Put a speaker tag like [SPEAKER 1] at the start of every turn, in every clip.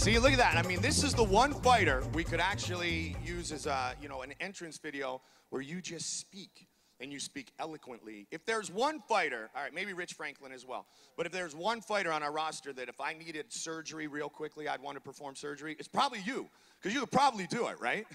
[SPEAKER 1] See, look at that. I mean, this is the one fighter we could actually use as a, you know, an entrance video where you just speak, and you speak eloquently. If there's one fighter, all right, maybe Rich Franklin as well, but if there's one fighter on our roster that if I needed surgery real quickly, I'd want to perform surgery, it's probably you, because you could probably do it, right?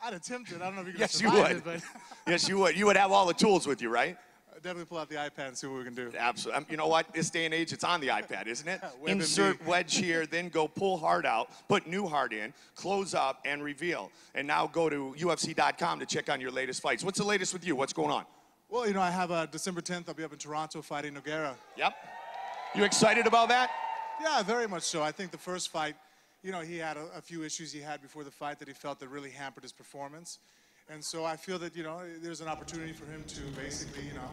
[SPEAKER 2] I'd attempt it. I don't know if you could
[SPEAKER 1] Yes, you
[SPEAKER 2] survive
[SPEAKER 1] would.
[SPEAKER 2] it, but
[SPEAKER 1] Yes, you would. You would have all the tools with you, right?
[SPEAKER 2] definitely pull out the iPad and see what we can do.
[SPEAKER 1] Absolutely. You know what? This day and age, it's on the iPad, isn't it?
[SPEAKER 2] WebMD.
[SPEAKER 1] Insert wedge here, then go pull heart out, put new heart in, close up, and reveal. And now go to UFC.com to check on your latest fights. What's the latest with you? What's going on?
[SPEAKER 2] Well, you know, I have December 10th. I'll be up in Toronto fighting Nogueira.
[SPEAKER 1] Yep. You excited about that?
[SPEAKER 2] Yeah, very much so. I think the first fight, you know, he had a few issues he had before the fight that he felt that really hampered his performance. And so I feel that, you know, there's an opportunity for him to basically, you know,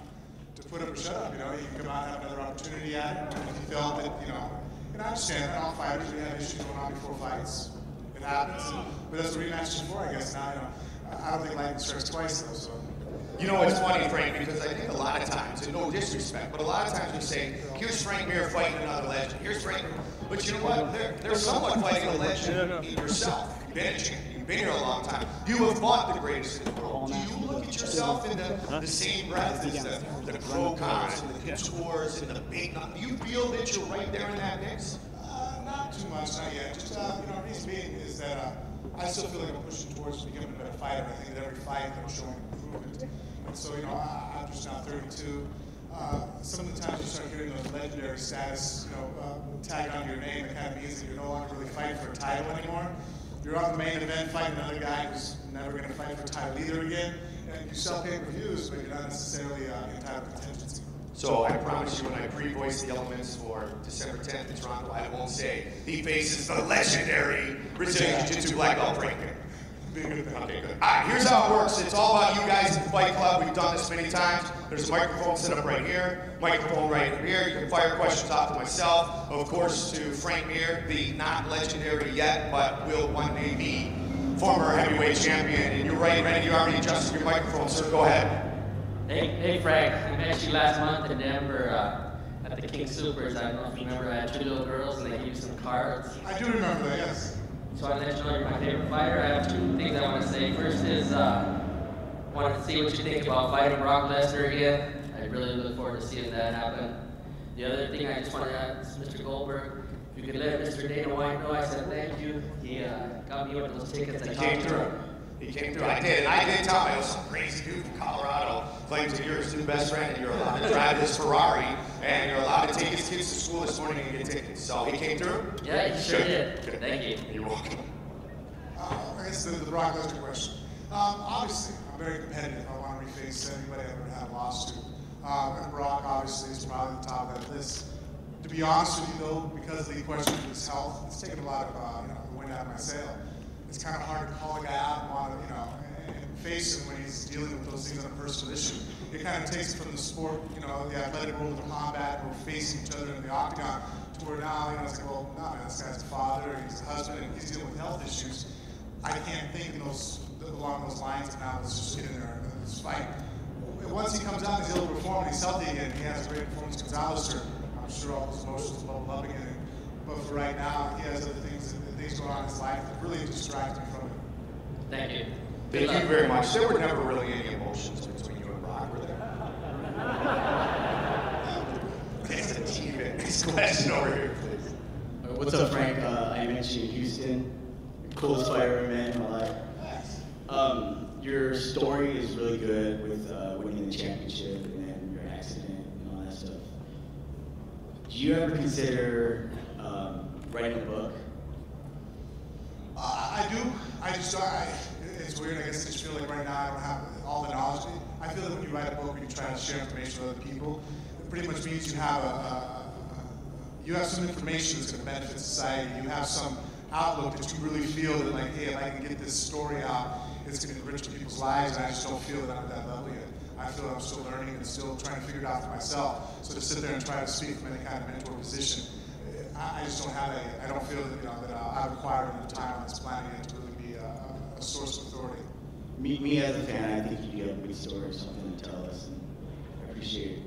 [SPEAKER 2] to put up or shut up. You know, he can come out and have another opportunity at it. And if he felt that, you know, and I understand that all fighters, we have issues going on before fights. It happens. But that's what rematch is for, I guess. Now, you know, I don't think lightning strikes twice, though, so.
[SPEAKER 1] You know, it's funny, Frank, because I think a lot of times, and no disrespect, but a lot of times we say, here's Frank Mir fighting another legend. Here's Frank Mir. But you know what? They're somewhat fighting a legend in yourself. You've been a champion. You've been here a long time. You have fought the greatest in the world. Do you look at yourself in the same breath as the Krokons and the Couture's and the big? Do you feel that you're right there in that mix?
[SPEAKER 2] Not too much, not yet. Just, you know, the reason being is that I still feel like I'm pushing towards becoming a better fighter. I think that every fight that I'm showing improvement. And so, you know, I'm just now 32. Some of the times you start hearing those legendary status, you know, tagged onto your name, it kind of means that you're no longer really fighting for a title anymore. You're on the main event fighting another guy who's never going to fight for a title either again. And you sell pay-per-views, but you're not necessarily in title contingency.
[SPEAKER 1] So I promise you when I pre-voice the elements for December 10th in Toronto, I won't say he faces the legendary Brazilian Jiu-Jitsu black belt Frank Mir. Okay, good. All right, here's how it works. It's all about you guys in Fight Club. We've done this many times. There's a microphone set up right here, microphone right here. You can fire questions off to myself, of course, to Frank Mir, the not legendary yet, but will one day be former heavyweight champion. And you're ready. You already adjusted your microphone, sir. Go ahead.
[SPEAKER 3] Hey Frank, I met you last month in Denver at the King Supers. I don't know if you remember, I had 2 little girls and they gave you some cards.
[SPEAKER 2] I do remember that, yes.
[SPEAKER 3] So I let you know you're my favorite fighter. I have 2 things I want to say. First is, wanted to see what you think about fighting Brock Lesnar again. I really look forward to seeing that happen. The other thing I just want to ask Mr. Goldberg, if you could let Mr. Dana White know I said thank you. He got me with those tickets.
[SPEAKER 1] He came through. He came through. I did. I did tell him I was some crazy dude from Colorado claims that you're his new best friend and you're allowed to drive this Ferrari and you're allowed to take his kids to school this morning and get tickets. So he came through?
[SPEAKER 3] Yeah, he sure did.
[SPEAKER 1] Good.
[SPEAKER 3] Thank you.
[SPEAKER 1] You're welcome.
[SPEAKER 2] I guess the Brock Lesnar question. Obviously, I'm very competitive. I want to reface anybody I ever have lost to. And Brock, obviously, is probably the top of that list. To be honest with you, though, because of the question of his health, it's taken a lot of the wind out of my sail. It's kind of hard to call a guy out and want to, and face him when he's dealing with those things on a personal issue. It kind of takes it from the sport, the athletic world of combat, where we're facing each other in the octagon, to where now, it's like, well, no, man, this guy's a father, he's a husband, and he's dealing with health issues. I can't think along those lines, and now let's just get in there and let's fight. Once he comes out, he's able to perform, and he's healthy again, he has a great performance, Gonzalez, I'm sure all those emotions bubble up again. But for right now, he has other things going on in his life that really distract me from it.
[SPEAKER 3] Thank you.
[SPEAKER 1] Thank you very much. There were never really any emotions between you and Brock, were there? It's a team. Next question over here, please.
[SPEAKER 4] What's up, Frank? I met you in Houston. Coolest fighter I met in my life. Your story is really good with winning the championship and then your accident and all that stuff. Do you ever consider writing a book?
[SPEAKER 2] I do. It's weird. I guess I just feel like right now I don't have all the knowledge. I feel that when you write a book, when you try to share information with other people, it pretty much means you have some information that's going to benefit society. You have some outlook that you really feel that, like, hey, if I can get this story out, it's going to enrich people's lives, and I just don't feel that I'm at that level yet. I feel that I'm still learning and still trying to figure it out for myself. So to sit there and try to speak from any kind of mentor position, I just don't have I don't feel that, that I've acquired enough time on this planet yet to really be a source of authority.
[SPEAKER 4] Me as a fan, I think you have a good story, something to tell us, and I appreciate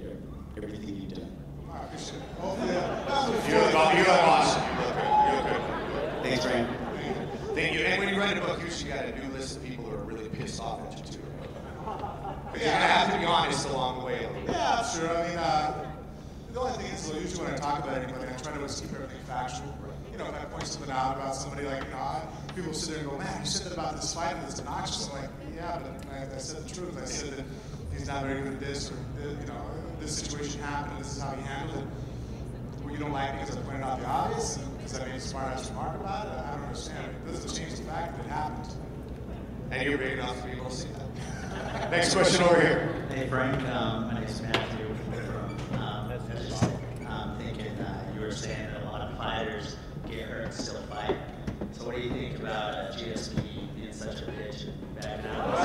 [SPEAKER 4] everything you've done.
[SPEAKER 2] I appreciate it. Hopefully,
[SPEAKER 1] you look awesome. You look good.
[SPEAKER 4] Thanks, Frank.
[SPEAKER 1] Then and when you write a book, usually you got a new list of people who are really pissed off at you too. But you're gonna have to be honest along the way.
[SPEAKER 2] Yeah, sure. I mean, the only thing is, usually when I talk about anybody, I try to always keep everything factual. You know, if I point something out about somebody, like, you know, people sit there and go, man, you said that about this fight and it's obnoxious. I'm like, yeah, but I said the truth. I said that he's not very good at this, or, you know, this situation happened and this is how he handled it. Well, you don't like it because I pointed out the obvious, and because I made a smart-ass remark about it? I don't understand. It doesn't change the fact that it happened.
[SPEAKER 1] And you're big enough to be able to see that. Next question over here.
[SPEAKER 5] Hey, Frank. My name is Matthew from thinking you were saying that a lot of fighters get hurt and still fight. So what do you think about GSP being such a bitch and backing out?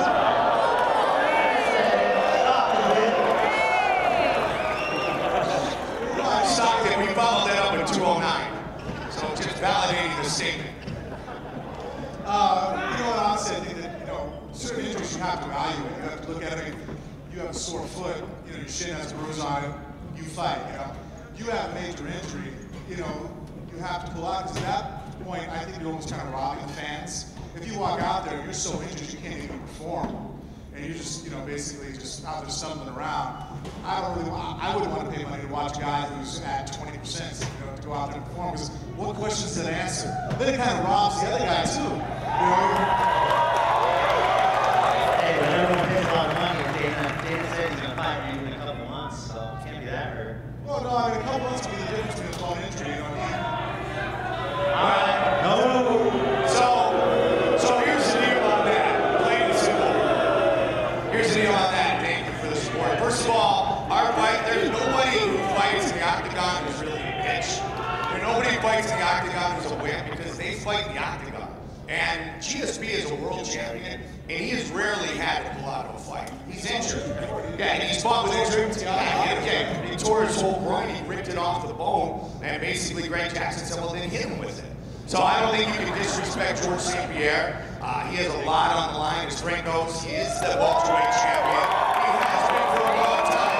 [SPEAKER 1] Stockton, we followed that up with 209. So just validating the statement.
[SPEAKER 2] You know what, honestly, I think that, you know, certain injuries you have to evaluate. You have to look at it. You have a sore foot, you know, your shin has a bruise on it, you fight, you know. You have a major injury, you know, you have to pull out, because at that point, I think you're almost kind of robbing the fans. If you walk out there, you're so injured you can't even perform, and you're just, you know, basically just out there stumbling around. I wouldn't want to pay money to watch a guy who's at 20%, you know, to go out there and perform, because what questions did it answer? Then it kind of robs the other guy too, you know.
[SPEAKER 5] Hey, but everyone pays a lot of money. Dana said he's going to fight maybe in a couple months, so it can't be that hurt.
[SPEAKER 2] Well, no, I mean, a couple months could be the difference between a bone injury, you know what I mean?
[SPEAKER 5] All right. No.
[SPEAKER 1] So here's the deal on that. Plain and simple. Here's the deal on that. Thank you for the support. First of all, our fight, there's nobody who fights in the octagon who's really a bitch. There's nobody who fights in the octagon who's a wimp, because they fight in the octagon. And GSP is a world champion, and he has rarely had to pull out of a fight. He's injured. Yeah, and he's fought with injury. Yeah, he tore his whole groin, he ripped it off the bone, and basically Greg Jackson said, well, then hit him with it. So I don't think you can disrespect George St. Pierre. He has a lot on the line. As Frank knows, he is the welterweight champion. He has been for a long time.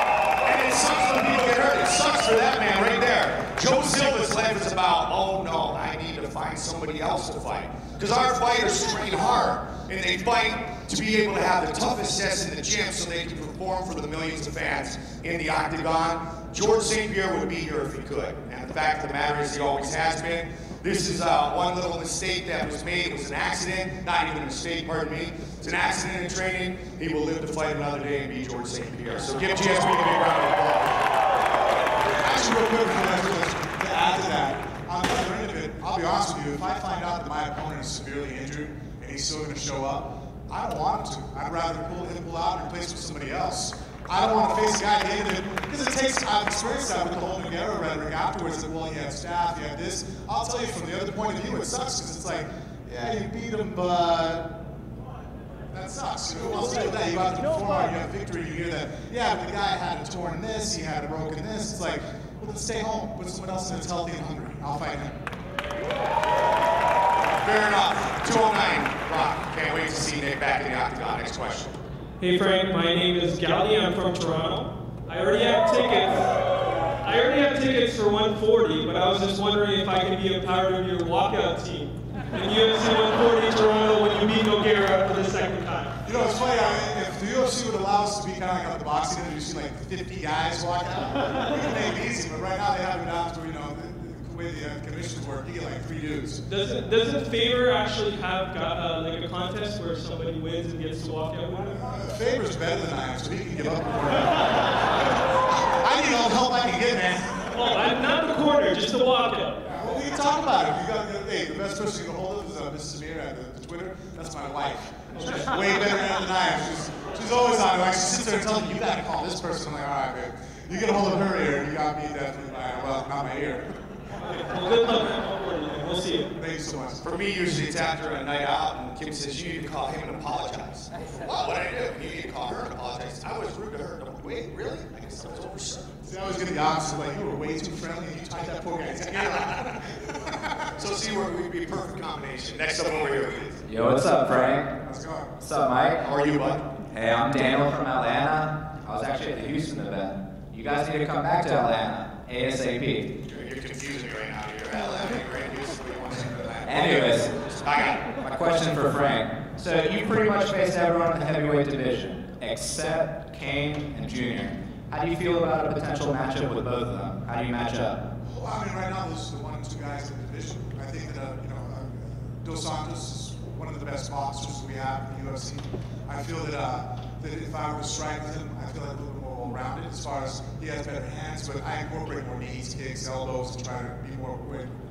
[SPEAKER 1] And it sucks when people get hurt. It sucks for that man right there. Joe Silva's life is about, oh no, I need to find somebody else to fight. Because our fighters train hard, and they fight to be able to have the toughest sets in the gym so they can perform for the millions of fans in the octagon. George St. Pierre would be here if he could. And the fact of the matter is he always has been. This is one little mistake that was made. It was an accident, not even a mistake, pardon me. It's an accident in training. He will live to fight another day and be George St. Pierre. So give GSP a big round of applause.
[SPEAKER 2] Actually, real quick, to add to that, on the other end of it, I'll be honest with you, if I find out that my opponent is severely injured and he's still going to show up, I don't want him to. I'd rather pull out and replace with somebody else. I don't want to face a guy at the end of it, because it takes, I've experienced that with the whole Nogueira rhetoric afterwards, that, well, you have staff, you have this. I'll tell you from the other point of view, it sucks, because it's like, yeah, you beat him, but that sucks. Who wants to do that? You have to perform, you have victory, you hear that, yeah, but the guy had a torn this, he had a broken this. It's like, well, then stay home, put someone else in that's healthy and hungry. I'll fight him.
[SPEAKER 1] Fair enough. 209, Rock. Can't wait to see Nick back in the octagon. Next question.
[SPEAKER 6] Hey Frank, my name is Galli. I'm from Toronto. I already have tickets for 140, but I was just wondering if I could be a part of your walkout team in UFC 140 Toronto when you beat Nogueira for the second time.
[SPEAKER 2] You know, it's funny, if the UFC would allow us to be kind of like the boxing, and you see like 50 guys walk out, we can make it easy, but right now they have it down to, you know, the way the commissions work, you get like 3 dudes.
[SPEAKER 6] Does it favor actually have like a contest where somebody wins and gets to walk out with it?
[SPEAKER 2] Favor's better than I am, so he can give up. I need all the help I can get, man.
[SPEAKER 6] Oh, I'm not the corner, just the walkout.
[SPEAKER 2] Well, we can talk about it. Hey, the best person you can hold of is Mrs. Mir at the Twitter. That's my wife. She's way better than I am. She's always on it. Like, she sits there and tells me, you gotta call this person. I'm like, all right, babe. You get a hold of her ear, you got me definitely, well, not my ear.
[SPEAKER 6] Well, good luck man. We'll see you.
[SPEAKER 2] Thank you so much.
[SPEAKER 1] For me, usually it's after a night out, and Kim says, you need to call him and apologize. Well, what did I do? You need to call her and apologize. I was rude to her. Wait, really? I guess I was overserved.
[SPEAKER 2] See, I was getting the opposite. Like, you were way too friendly, and you tied that poor guy's ear.
[SPEAKER 1] So see where we'd be a perfect combination. Next up over here, please.
[SPEAKER 7] Yo, what's up, Frank?
[SPEAKER 2] How's it going?
[SPEAKER 7] What's up, Mike?
[SPEAKER 1] How are you, bud?
[SPEAKER 7] Hey, I'm Daniel from Atlanta. I was actually at the Houston event. You guys need to come back to Atlanta, ASAP.
[SPEAKER 1] You're confusing me right now. You're Atlanta, you're in Houston, what do you want to say to that?
[SPEAKER 7] Anyways,
[SPEAKER 1] I got it.
[SPEAKER 7] My question for Frank. So you pretty much faced everyone in the heavyweight division, except Kane and Junior. How do you feel about a potential matchup with both of them? How do you match up?
[SPEAKER 2] Well, I mean, right now, those are the 1 and 2 guys in the division. I think that, Dos Santos is one of the best boxers we have in the UFC. I feel that if I were to strike with him, I feel like a little bit more well-rounded as far as he has better hands, but I incorporate more knees, kicks, elbows to try to be more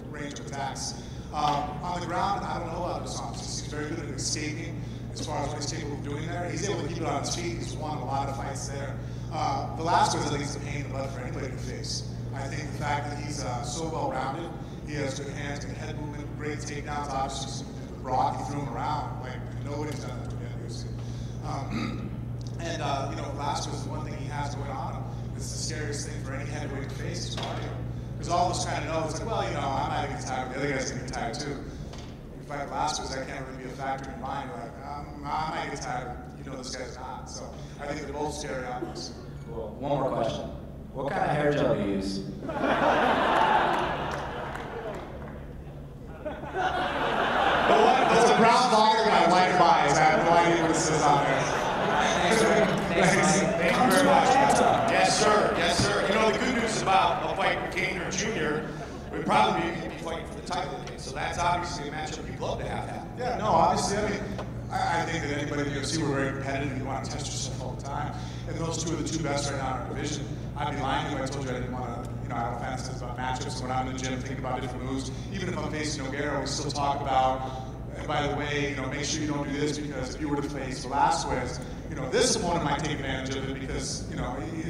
[SPEAKER 2] range of attacks. On the ground, I don't know about Dos Santos. He's very good at escaping as far as what he's capable of doing there. He's able to keep it on his feet. He's won a lot of fights there. Velasquez, I think, is a pain in the butt for anybody to face. I think the fact that he's so well-rounded, he has good hands, good head movement, great takedowns. Obviously, with Brock, he threw him around like nobody's done that yet. Velasquez, the one thing he has going on, it's the scariest thing for any heavyweight to face is cardio. Because all of us kind of know, it's like, well, I might get tired, the other guy's going to get tired too. If you fight Velasquez, that can't really be a factor in your mind. You're like, I might get tired, this guy's not. So I think they're both scary outcomes.
[SPEAKER 7] Cool. One more question. What kind of hair gel do you use?
[SPEAKER 2] There's a brown vodka guy, white buys. I have no idea what it says on there.
[SPEAKER 1] Thank you very much. Yes, sir. Yes, sir. The good news about a fight with Kane or Junior, we'd probably be fighting for the title again. So that's obviously a matchup you'd love to have happen.
[SPEAKER 2] Yeah, no, obviously, I think that anybody in the UFC, we're very competitive. You want to test yourself all the time. And those two are the 2 best right now in our division. I'd be lying to you if I told you I didn't want to, I don't fantasize about matchups. When I'm in the gym thinking about different moves, even if I'm facing Nogueira, we still talk about, and by the way, make sure you don't do this because if you were to face Velasquez, this opponent might take advantage of it because,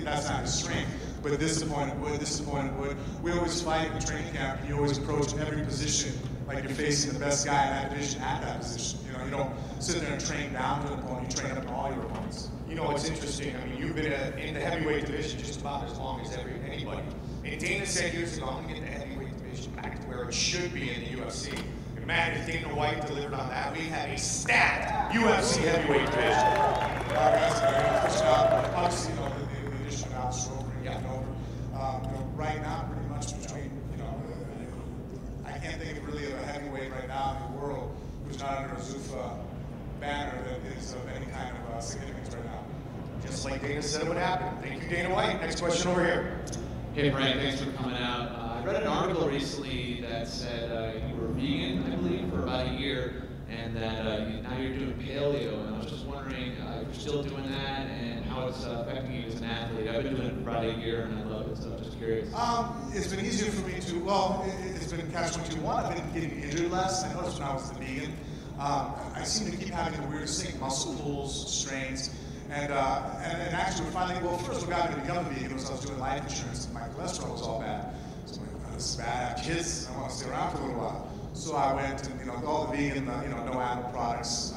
[SPEAKER 2] that's not his strength. But this opponent would. We always fight in training camp, and you always approach every position like you're facing the best guy in that division at that position. You don't sit there and train down to an opponent, you train up to all your opponents.
[SPEAKER 1] It's interesting. You've been in the heavyweight division just about as long as anybody. And Dana said years ago, I'm going to get the heavyweight division back to where it should be in the UFC. And man, if Dana White delivered on that, we have a stacked UFC heavyweight division.
[SPEAKER 2] Obviously, the addition of Alex Rover and getting over. Right now, pretty much between, I can't think of really a heavyweight right now in the world who's not under a Zuffa banner that is of any kind of significance right now.
[SPEAKER 1] Just like Dana said it would happen. Thank you, Dana White. Next question over here.
[SPEAKER 8] Hey, Frank, thanks for coming out. I read an article recently that said you were vegan, I believe, for about a year, and that now you're doing paleo, and I was just wondering if you're still doing that and how it's affecting you as an athlete. I've been doing it for about a year, and I love it, so I'm just curious.
[SPEAKER 2] It's been easier for me it's been catch-22. I've been getting injured less. I noticed when I was the vegan, I seem to keep having the weirdest thing, muscle pulls, strains, and actually finally, first what got me to become a vegan was I was doing life insurance, and my cholesterol was all bad. So I'm like, this is bad, I have kids, I want to stay around for a little while. So I went and, all the vegan, no animal products,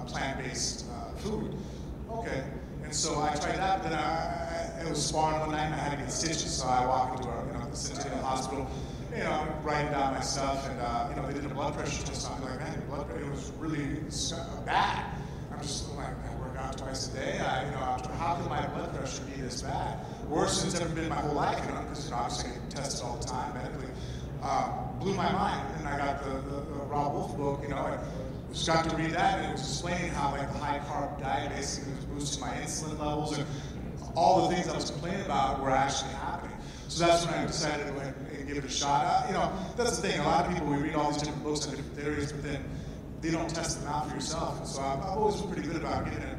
[SPEAKER 2] plant-based food. Okay. And so I tried that, but then it was sparring one night and I had to get stitches. So I walked into the Centennial Hospital, writing down my stuff, and, they did a blood pressure test on me. Like, man, your blood pressure was really bad. I'm just like, I work out twice a day. How could my blood pressure be this bad? Worse than it's ever been my whole life, because obviously I get tested all the time medically. Blew my mind, and I got the Rob Wolf book, I just got to read that, and it was explaining how the high carb diet basically was boosting my insulin levels, and all the things I was complaining about were actually happening. So that's when I decided to go ahead and give it a shot. That's the thing, a lot of people, we read all these different books on different theories, but then they don't test them out for yourself. And so I've always been pretty good about giving it,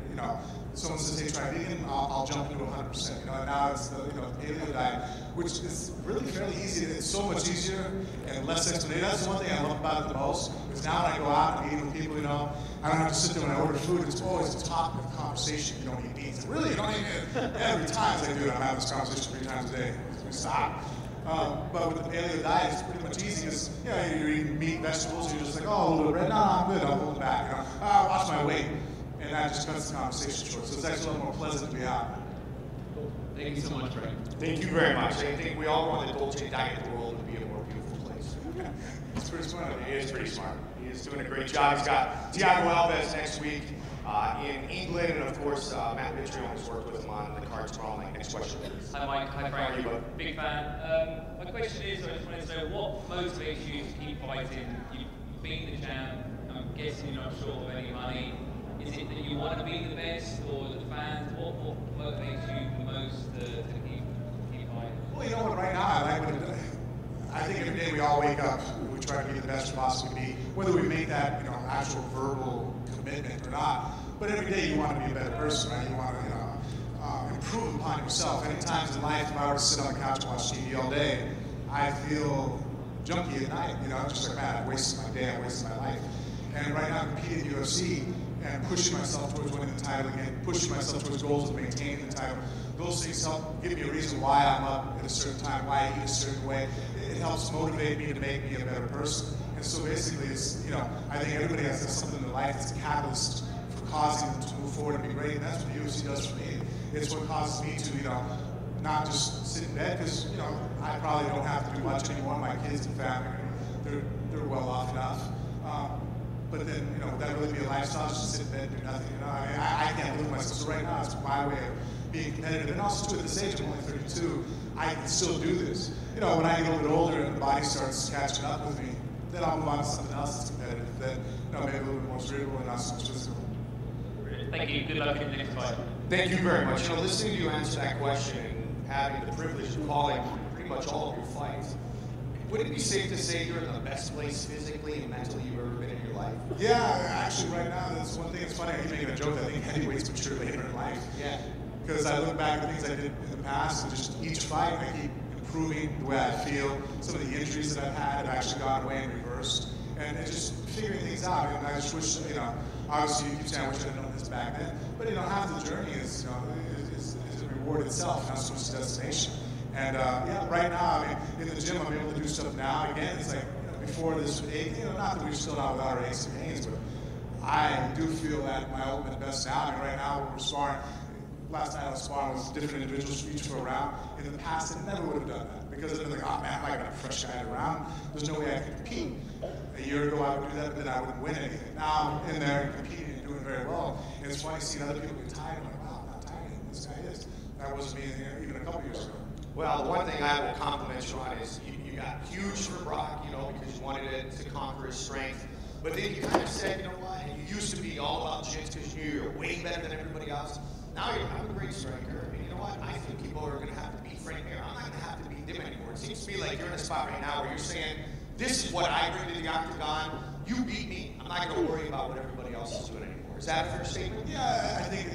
[SPEAKER 2] if someone says, hey, try vegan, I'll jump into 100%. And now it's the paleo diet, which is really fairly easy. It's so much easier and less explanation. That's the one thing I love about it the most, because now when I go out and eat with people, I don't have to sit there when I order food. It's always a topic of conversation. You don't eat beans. Really, you don't eat it. Every time I do it, I'm having this conversation 3 times a day. Stop. But with the paleo diet, it's pretty much easy. Because, you're eating meat, vegetables, and you're just like, oh, a little bit of bread. No, I'm good. I'll hold it back. Watch my weight. And that just cuts the conversation short. So it's actually a little more pleasant to be out.
[SPEAKER 8] Cool. Thank you so much, Frank.
[SPEAKER 1] Thank you very much. I think we all want the Dolce diet of the world to be a more beautiful place.
[SPEAKER 2] It's pretty smart.
[SPEAKER 1] He is pretty smart. He is doing a great job. He's got Thiago Alves next week in England, and of course, Matt Mitrione has worked with him on the cards for all night. Next question, please.
[SPEAKER 9] Hi, Mike. Hi, Frank.
[SPEAKER 1] How are you, bud?
[SPEAKER 9] Big fan. My question is, I just wanted to know what motivates you to keep fighting. You being the champ, I'm guessing you're not short of any money. Is it that you want to be the best, or the fans? What motivates you the most to keep fighting?
[SPEAKER 2] Well, you know what? Right now, I think every day we all wake up, we try to be the best we possibly be, whether we make that actual verbal commitment or not. But every day you want to be a better person, right? You want to improve upon yourself. Any times in life, if I were to sit on the couch and watch TV all day, I feel junky at night. Just like, man, I wasted my day, I wasted my life. And right now, I'm competing in UFC and pushing myself towards winning the title again, pushing myself towards goals of maintaining the title. Those things help give me a reason why I'm up at a certain time, why I eat a certain way. It helps motivate me to make me a better person. And so basically, it's, I think everybody has something in their life that's a catalyst for causing them to move forward and be great. And that's what the UFC does for me. It's what causes me to, not just sit in bed, because, I probably don't have to do much anymore. My kids and family, they're well off enough. But then, would that really be a lifestyle, just sit in bed and do nothing? I can't live with myself. So right now, it's my way of being competitive. And also, too, at this age, I'm only 32, I can still do this. When I get a little bit older and the body starts catching up with me, then I'll move on to something else that's competitive. Then, maybe a little bit more cerebral and not so much physical.
[SPEAKER 9] Thank you. Good luck in the next fight.
[SPEAKER 1] Thank you very much. Listening to you answer that question and having the privilege of calling pretty much all of your fights, would it be safe to say you're in the best place physically and mentally you've ever been in your life?
[SPEAKER 2] Yeah, actually, right now, that's one thing that's funny. I keep making a joke that I think heavyweight's mature later in life.
[SPEAKER 1] Yeah.
[SPEAKER 2] Because I look back at things I did in the past, and just each fight, I keep improving the way I feel. Some of the injuries that I've had have actually gone away and reversed. And it's just figuring things out. And I just wish, obviously you keep saying I wish I'd known this back then. But, half the journey is a reward itself, not so much the destination. And yeah, right now, in the gym, I'm able to do stuff now. Again, it's like, before this ache, not that we're still not without our aches and pains, but I do feel at my ultimate best now. Right now, when we're sparring, last night I was sparring with different individuals each for a round. In the past, I never would have done that because I'd been like, oh man, I got a fresh guy around. There's no way I could compete. A year ago, I would do that, but then I wouldn't win anything. Now I'm in there competing and doing very well. And it's funny seeing other people get tired. I'm like, wow, I'm not tired. This guy is. That wasn't me even a couple years ago.
[SPEAKER 1] Well, the one thing I will compliment you on is you got huge for Brock, because you wanted to conquer his strength. But then you kind of said, you know what, you used to be all about jiu-jitsu because you're way better than everybody else. Now I'm a great striker. And you know what, I think people are going to have to beat Frank Mir. I'm not going to have to beat them anymore. It seems to me like you're in a spot right now where you're saying, this is what I bring to the octagon. You beat me. I'm not going to worry about what everybody else is doing anymore. Is that a fair statement?
[SPEAKER 2] Yeah, I think,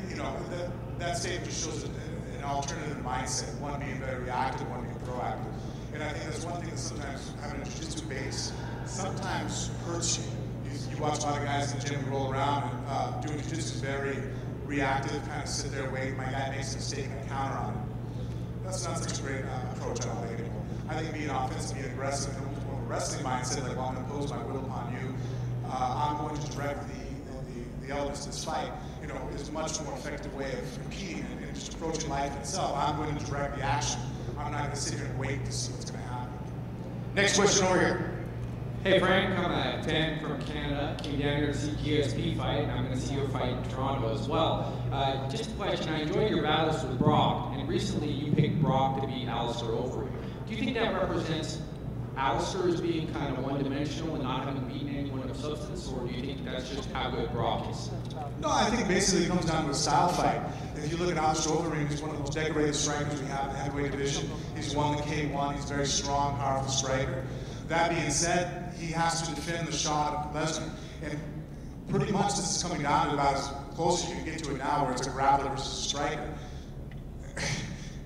[SPEAKER 2] that statement just shows an alternative mindset, one being very reactive, one being proactive. And I think that's one thing that sometimes having a jiu-jitsu base sometimes hurts you. You watch a lot of guys in the gym roll around and doing jiu-jitsu is very reactive, kind of sit there, wait, my guy makes a mistake, and I counter on it. That's not such a great approach, I don't think, anymore. I think being offensive, being aggressive, and more of a wrestling mindset, like, well, I'm going to impose my will upon you. I'm going to direct the elements of this fight, is a much more effective way of competing and just approaching life itself. I'm going to direct the action. I'm not going to sit here and wait to see what's going to happen.
[SPEAKER 1] Next question over here.
[SPEAKER 10] Hey Frank, I'm a fan from Canada. Came down here to see GSP fight, and I'm going to see your fight in Toronto as well. Just a question, I enjoyed your battles with Brock, and recently you picked Brock to beat Alistair Overeem. Do you think that represents Alistair as being kind of one-dimensional and not having beaten anyone of substance, or do you think that's just how good Brock is?
[SPEAKER 2] No, I think basically it comes down to a style fight. If you look at Alistair Overeem, he's one of the most decorated strikers we have in the heavyweight division. He's won the K1, he's a very strong, powerful striker. That being said, he has to defend the shot of Lesnar. And pretty much this is coming down to about as close as you can get to it now, where it's a grappler versus a striker.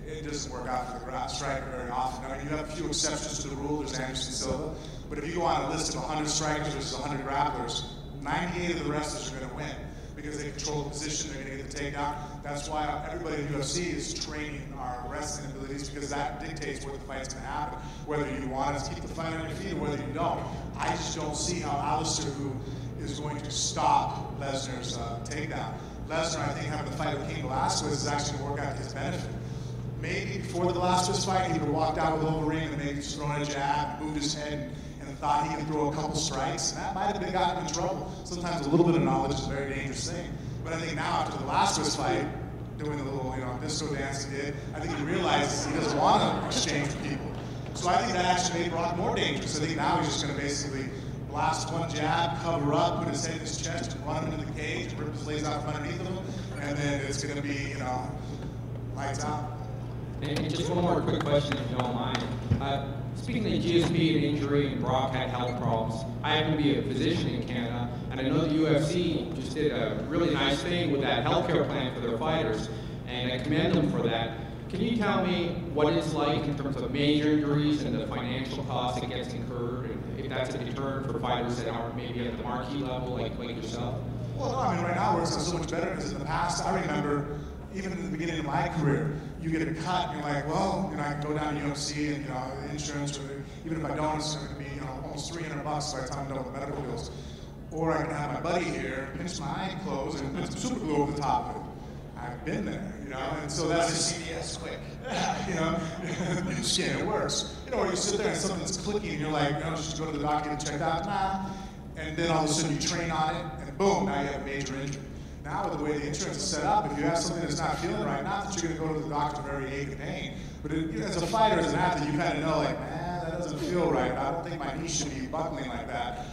[SPEAKER 2] It doesn't work out for the striker very often. I mean, you have a few exceptions to the rule. There's Anderson Silva. But if you go on a list of 100 strikers versus 100 grapplers, 98 of the wrestlers are going to win because they control the position, they're going to get the takedown. That's why everybody in the UFC is training our wrestling abilities, because that dictates where the fight's going to happen. Whether you want to keep the fight on your feet or whether you don't. I just don't see how Alistair, who is going to stop Lesnar's takedown. Lesnar, I think, having the fight with King Velasquez is actually going to work out to his benefit. Maybe before the Velasquez fight, he would have walked out with Overeem and maybe just thrown a jab, moved his head, and thought he could throw a couple strikes. And that might have been gotten him in trouble. Sometimes a little bit of knowledge is a very dangerous thing. But I think now, after the Velasquez fight, doing the little, disco dance he did, I think he realizes he doesn't want to exchange with people. So I think that actually made Brock more dangerous. I think now he's just going to basically blast one jab, cover up, put his head in his chest, and run him into the cage, and rip his legs out from underneath him, and then it's going to be, you know, lights out.
[SPEAKER 10] And just one more quick question, if you don't mind. Speaking of GSP and injury, and Brock had health problems, I happen to be a physician in Canada, and I know the UFC just did a really nice thing with that healthcare plan for their fighters, and I commend them for that. Can you tell me what it's like in terms of major injuries and the financial cost that gets incurred, and if that's a deterrent for fighters that aren't maybe at the marquee level like yourself?
[SPEAKER 2] Well, no, I mean, right now we're so much better because in the past, I remember, even in the beginning of my career, you get a cut and you're like, well, you know, I can go down to UFC and, you know, insurance, or even if I don't, it's going to be, you know, almost $300 by the time I'm done with the medical bills. Or I can have my buddy here, pinch my eye closed, and put some super glue over the top of it. I've been there, you know, and so that's
[SPEAKER 1] a CVS quick.
[SPEAKER 2] You know, new skin, it works. You know, or you sit there and something's clicking and you're like, you know, just go to the doctor and check it out, nah. And then all of a sudden you train on it, and boom, now you have a major injury. Now with the way the insurance is set up, if you have something that's not feeling right, not that you're going to go to the doctor very ache and pain, but you know, as a fighter, as an athlete, you kind of know, like, man, that doesn't feel right. I don't think my knee should be buckling like that.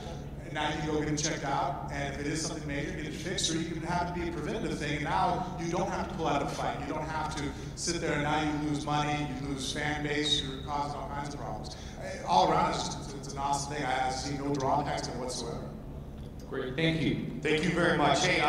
[SPEAKER 2] And now you can go get it checked out, and if it is something major, get it fixed, or you can have it be a preventative thing, and now you don't have to pull out of the fight. You don't have to sit there and now you lose money, you lose fan base, you're causing all kinds of problems. All around, it's an awesome thing. I see no drawbacks to it whatsoever.
[SPEAKER 10] Great, thank you.
[SPEAKER 1] Thank you very much. Hey,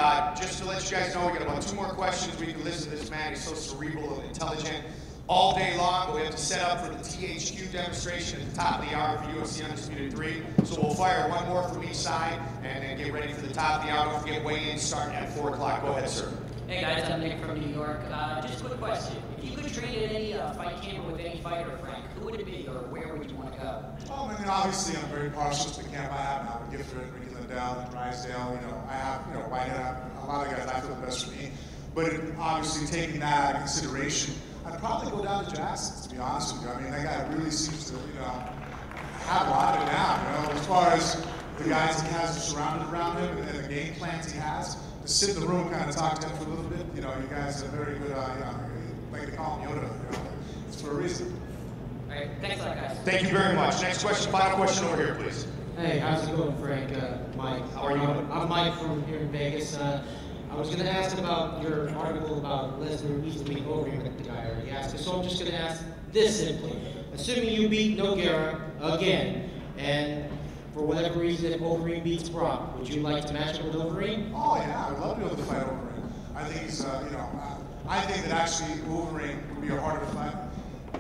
[SPEAKER 1] just to let you guys know, we got about 2 more questions. We can listen to this man. He's so cerebral and intelligent all day long, but we have to set up for the THQ demonstration at the top of the hour for UFC Undisputed 3. So we'll fire 1 more from each side and then get ready for the top of the hour. Don't forget, weigh-in start at 4 o'clock. Go ahead, sir.
[SPEAKER 11] Hey guys, I'm Nick from New York. Just a quick question. If you could train in any fight camp with any fighter, Frank, who would it be, or where would you want to go?
[SPEAKER 2] Well, I mean, obviously, I'm very partial to the camp I have now. Gifford, Ricky Lindell, Drysdale, you know, I have, you know, Whitehead, a lot of guys I feel the best for me. But obviously, taking that into consideration, I'd probably go down to Jackson, to be honest with you. I mean, that guy really seems to, you know, have a lot of it down, you know, as far as the guys he has surrounded around him and the game plans he has. To sit in the room, kind of talk to him for a little bit, you know, you guys are very good, you know, like they call him Yoda, you know, it's for a reason.
[SPEAKER 11] All right, thanks a lot, guys.
[SPEAKER 1] Thank you very much. Next question, final question over here, please.
[SPEAKER 12] Hey, how's it going, Frank? Mike.
[SPEAKER 1] How are you?
[SPEAKER 12] I'm Mike from here in Vegas. I was going to ask about your article about Lesnar easily overeating the guy already asked. So I'm just going to ask this simply. Assuming you beat Nogueira again, and for whatever reason, if Overeem beats Brock, would you like to match up with Overeem?
[SPEAKER 2] Oh yeah, I would love to be able to fight Overeem. I think he's, you know, I think that actually Overeem would be a harder fight.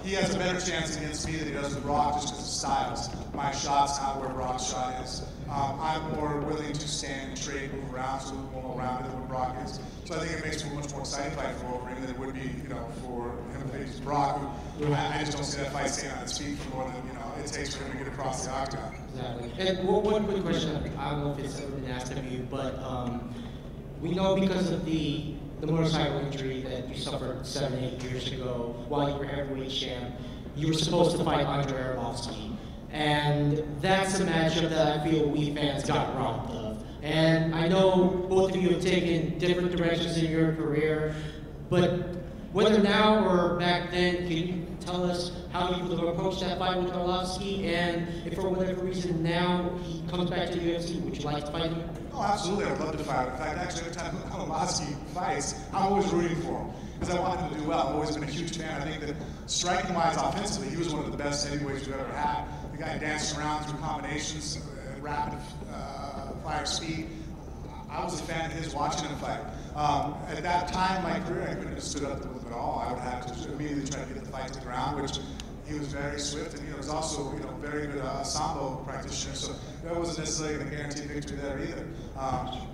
[SPEAKER 2] He has a better chance against me than he does with Brock just because of styles. My shot's not where Brock's shot is. I'm more willing to stand and trade, move around, so a little more rounded than what Brock is. So I think it makes it a much more exciting fight for Overeem than it would be, you know, for him to face Brock. I just don't see that fight staying on its feet for more than, you know, it takes for him to get across the octagon.
[SPEAKER 12] Exactly. And one quick question, I don't know if it's ever been asked of you, but we know because of the motorcycle injury that you suffered 7-8 years ago while you were heavyweight champ, you were supposed to fight Andre Arlovsky. And that's a matchup that I feel we fans got robbed of. And I know both of you have taken different directions in your career, but whether now or back then, can you tell us how you would have approached that fight with Arlovsky? And if for whatever reason now he comes back to the UFC, would you like to fight him?
[SPEAKER 2] Oh, absolutely. I would love to fight him. In fact, actually, every time Arlovsky fights, I'm always rooting for him because I want him to do well. I've always been a huge fan. I think that striking-wise, offensively, he was one of the best heavyweights we've ever had. The guy danced around through combinations, rapid fire speed. I was a fan of his watching him fight. At that time in my career, I couldn't have stood up with him at all. I would have to immediately try to get the fight to the ground, which he was very swift, and he was also, you know, very good sambo practitioner. So that wasn't necessarily going to guarantee victory there either.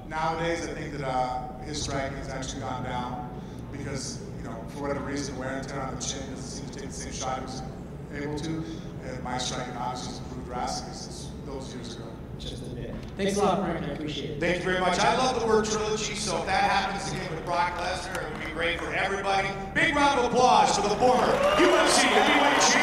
[SPEAKER 2] Nowadays, I think that his striking has actually gone down because, you know, for whatever reason, wear and tear on the chin doesn't seem to take the same shot he was able to. And my striking obviously has improved drastically since those years ago.
[SPEAKER 12] Just a bit. Thanks a lot, Frank. I appreciate it.
[SPEAKER 1] Thank you very much. I love the word trilogy, so if that happens again with Brock Lesnar, it would be great for everybody. Big round of applause for the former UFC heavyweight champion.